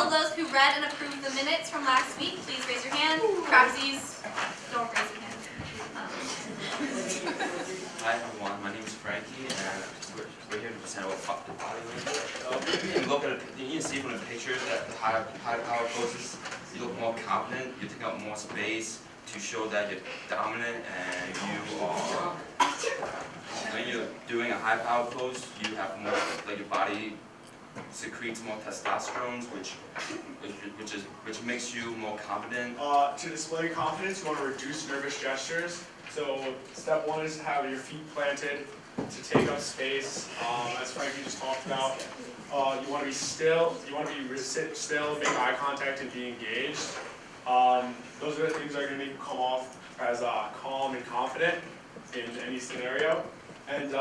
all those who read and approved the minutes from last week, please raise your hand. Crapsies, don't raise your hand. Hi everyone, my name is Frankie, and we're here to present about the body language. You can look at it, you can see from the pictures that the high power poses, you look more confident, you take up more space to show that you're dominant, and you are, when you're doing a high power pose, you have more, like your body secretes more testosterone, which makes you more confident. To display confidence, you want to reduce nervous gestures. So step one is to have your feet planted to take up space. As Frankie just talked about, you want to be still. You want to be sit still, make eye contact, and be engaged. Those are the things that are going to make you come off as calm and confident in any scenario. And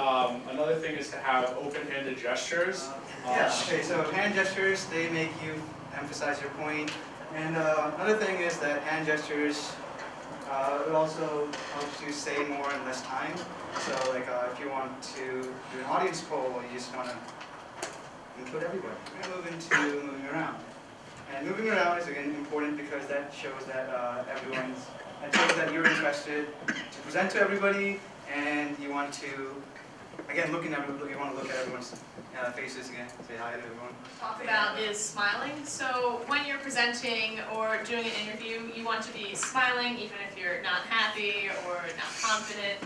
another thing is to have open-handed gestures. Okay, so hand gestures, they make you emphasize your point. And another thing is that hand gestures, it also helps you say more in less time. So like if you want to do an audience poll, you just want to include everybody. We're going to move into moving around. And moving around is again important because that shows that that shows that you're interested to present to everybody, and you want to, again, you want to look at everyone's faces again, say hi to everyone. Talk about is smiling. So when you're presenting or doing an interview, you want to be smiling even if you're not happy or not confident,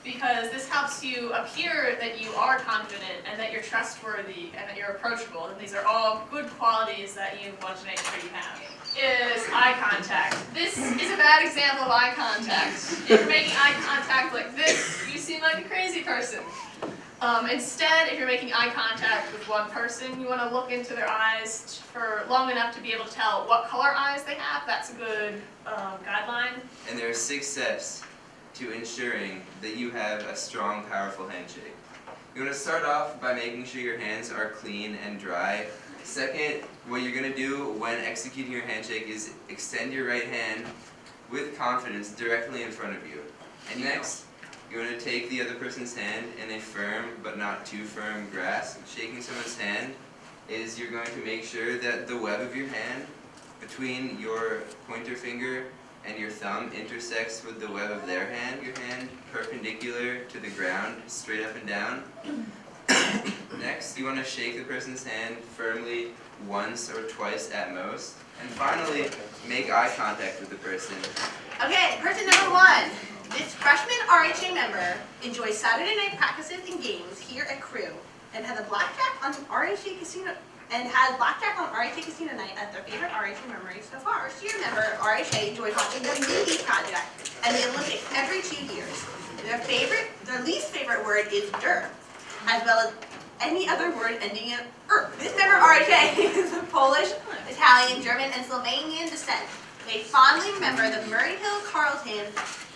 because this helps you appear that you are confident and that you're trustworthy and that you're approachable. And these are all good qualities that you want to make sure you have. Is eye contact. This is a bad example of eye contact. If you're making eye contact like this, you seem like a crazy person. Instead, if you're making eye contact with one person, you want to look into their eyes for long enough to be able to tell what color eyes they have. That's a good guideline. And there are 6 steps to ensuring that you have a strong, powerful handshake. You want to start off by making sure your hands are clean and dry. Second, what you're going to do when executing your handshake is extend your right hand with confidence directly in front of you. And next, you're going to take the other person's hand in a firm but not too firm grasp. Shaking someone's hand is you're going to make sure that the web of your hand between your pointer finger and your thumb intersects with the web of their hand. Your hand perpendicular to the ground, straight up and down. Next, you want to shake the person's hand firmly once or twice at most. And finally, make eye contact with the person. Okay, person number 1. This freshman RHA member enjoys Saturday night practices and games here at CWRU and has blackjack on RHA Casino night as their favorite RHA memory so far. Senior member of RHA enjoys watching the Movie Project and the Olympics every 2 years. Their least favorite word is der, as well as any other word ending in er. This member of RHA is of Polish, Italian, German, and Slovenian descent. They fondly remember the Murray Hill Carlton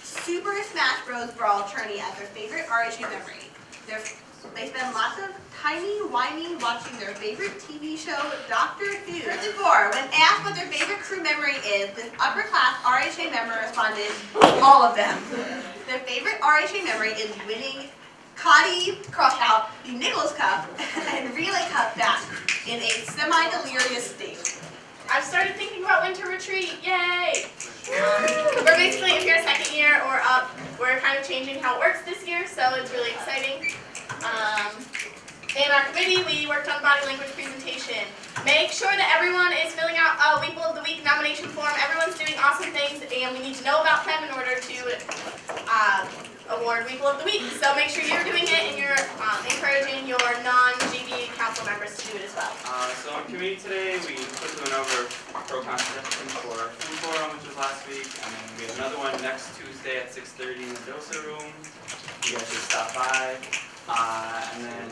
Super Smash Bros. Brawl tourney as their favorite RHA memory. They spend lots of timey-wimey watching their favorite TV show, Doctor Who. Person 4, when asked what their favorite crew memory is, this upper-class RHA member responded, all of them. Their favorite RHA memory is winning Cotty Crosshout, the Nichols Cup, and Relay Cup back in a semi-delirious state. I've started thinking about winter retreat. Yay! We're basically, if you're a second year or up, we're kind of changing how it works this year, so it's really exciting. In our committee, we worked on body language presentation. Make sure that everyone is filling out a Weepul of the Week nomination form. Everyone's doing awesome things, and we need to know about them in order to award Weepul of the Week. So make sure you're doing it, and you're encouraging your non-GB council members to do it as well. So in committee today, we quickly went over pro-con suggestions for food forum, which was last week, and then we have another one next Tuesday at 6:30 in the DOSA room. You guys should stop by. And then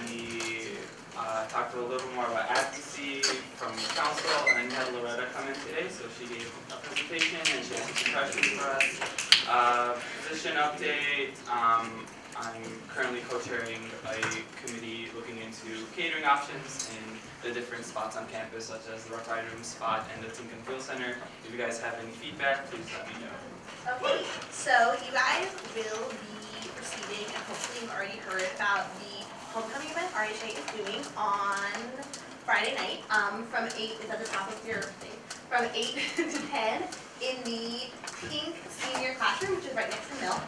we talked a little more about advocacy from council, and then we had Loretta come in today, so she gave a presentation and she had some questions for us. Position update, I'm currently co-chairing a committee looking into catering options in the different spots on campus, such as the Rough Rider Room spot and the Tinkin Field Center. If you guys have any feedback, please let me know. Okay, so you guys will be proceeding, and hopefully you've already heard about the homecoming event RHA is doing on Friday night, from 8, is at the top of your thing, from 8 to 10 in the pink senior classroom, which is right next to Mill.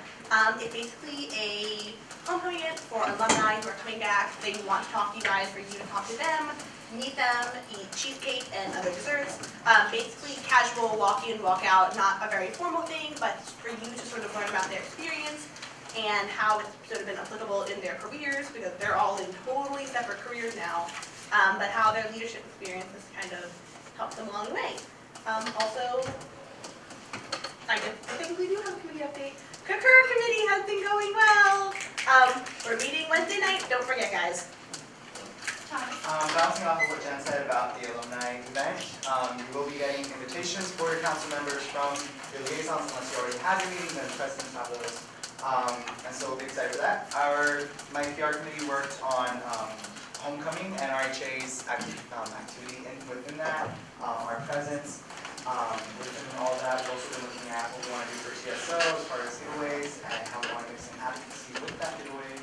It's basically a homecoming event for alumni who are coming back. They want to talk to you guys, for you to talk to them, meet them, eat cheesecake and other desserts. Basically casual walk in, walk out, not a very formal thing, but for you to sort of learn about their experience and how it's sort of been applicable in their careers, because they're all in totally separate careers now, but how their leadership experience has kind of helped them along the way. Also, I think we do have a committee update. Concur committee has been going well. We're meeting Wednesday night, don't forget guys. Bouncing off of what Jen said about the alumni event, you will be getting invitations for your council members from your liaisons, unless you already have your meeting, then presidents have those. And so we'll be excited for that. My PR committee worked on homecoming and RHA's activity within that, our presence. Within all that, we've also been looking at what we want to do for CSO as far as giveaways and how we want to make some advocacy with that giveaway.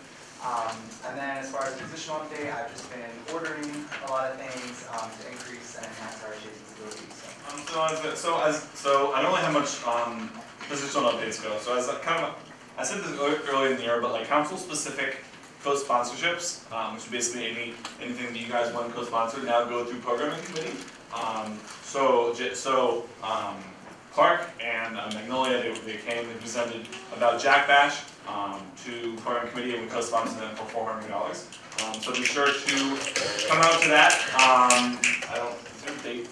And then as far as the positional update, I've just been ordering a lot of things to increase and enhance our visibility. So I don't really have much positional updates go. So as I said this earlier in the year, but like council specific co-sponsorships, which is basically anything that you guys want to co-sponsor now go through programming committee. Clark and Magnolia, they came and presented about Jack Bash to program committee, and we co-sponsored them for $400. So be sure to come out to that. Is there a date?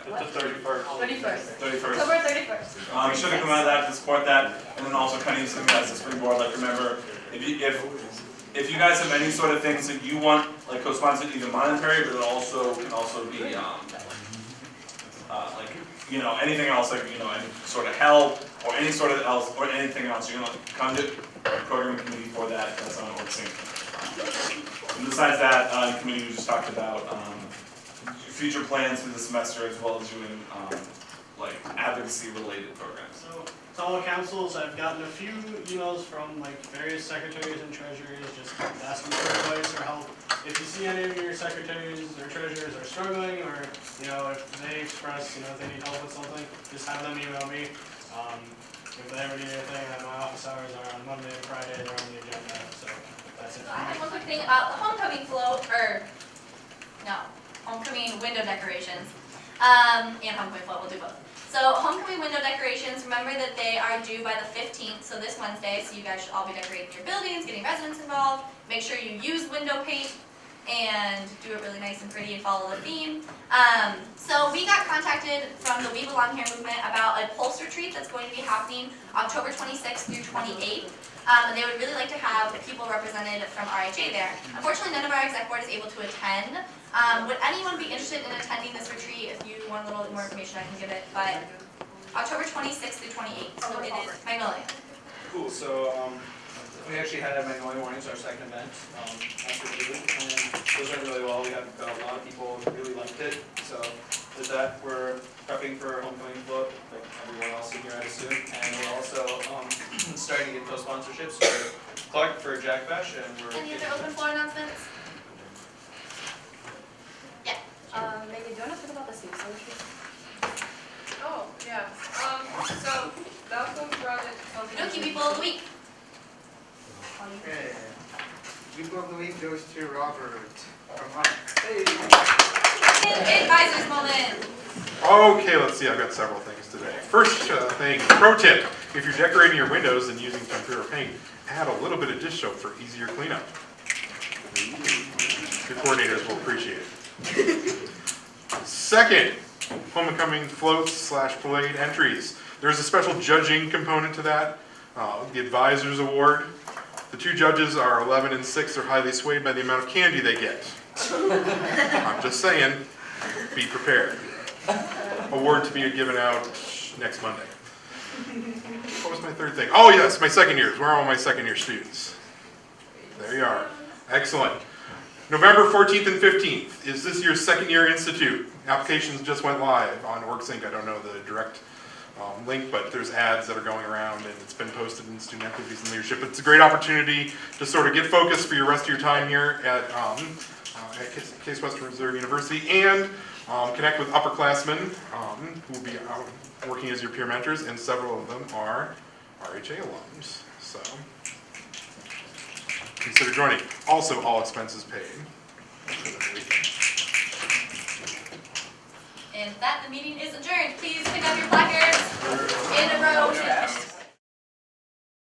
It's the 31st. 31st. October 31st. Be sure to come out of that to support that, and then also kind of use them as a springboard. Like remember, if you guys have any sort of things that you want, like co-sponsored, either monetary, but it also can also be like anything else, like any sort of help or any sort of else or anything else, you're gonna come to programming committee for that. That's on Org-Sync. And besides that, in committee we just talked about future plans for the semester as well as doing like advocacy related programs. So to all councils, I've gotten a few emails from like various secretaries and treasurers just asking for advice or help. If you see any of your secretaries or treasurers are struggling, or if they express if they need help with something, just have them email me. If they ever need anything, my office hours are on Monday and Friday. They're on the agenda. So that's it. So I have one quick thing about the homecoming float, homecoming window decorations, and homecoming float. We'll do both. So homecoming window decorations, remember that they are due by the 15th, so this Wednesday, so you guys should all be decorating your buildings, getting residents involved. Make sure you use window paint and do it really nice and pretty and follow the theme. So we got contacted from the We Belong Here movement about a Pulse retreat that's going to be happening October 26th through 28th. And they would really like to have people represented from RHA there. Unfortunately, none of our exec board is able to attend. Would anyone be interested in attending this retreat? If you want a little more information, I can give it. But October 26th through 28th, so it is Magnolia. Cool, so we actually had at Magnolia Mornings our second event after June, and those went really well. We had a lot of people who really liked it. So with that, we're prepping for homecoming float, like everyone else in here, I assume. And we're also starting to get co-sponsorships for Clark for Jack Bash, and we're Any other open floor announcements? Yeah. Megan, do you want to talk about the CSO retreat? Oh, yeah. So Malcolm brought it something. Nookie people of the week. Okay. Weepul of the week goes to Robert from Hunt. Advisors moment. Okay, let's see, I've got several things today. First thing, pro tip, if you're decorating your windows and using tempera paint, add a little bit of dish soap for easier cleanup. Your coordinators will appreciate it. Second, homecoming floats / parade entries. There's a special judging component to that, the Advisors Award. The two judges are 11 and 6. They're highly swayed by the amount of candy they get. I'm just saying, be prepared. Award to be given out next Monday. What was my third thing? Oh yes, my second years. Where are all my second year students? There you are. Excellent. November 14th and 15th is this year's second year institute. Applications just went live on Org-Sync. I don't know the direct link, but there's ads that are going around and it's been posted in Student Activities and Leadership. It's a great opportunity to sort of get focused for your rest of your time here at at Case Western Reserve University, and connect with upperclassmen who will be working as your peer mentors, and several of them are RHA alums. So consider joining. Also, all expenses paid. And with that, the meeting is adjourned. Please pick up your placards in a row.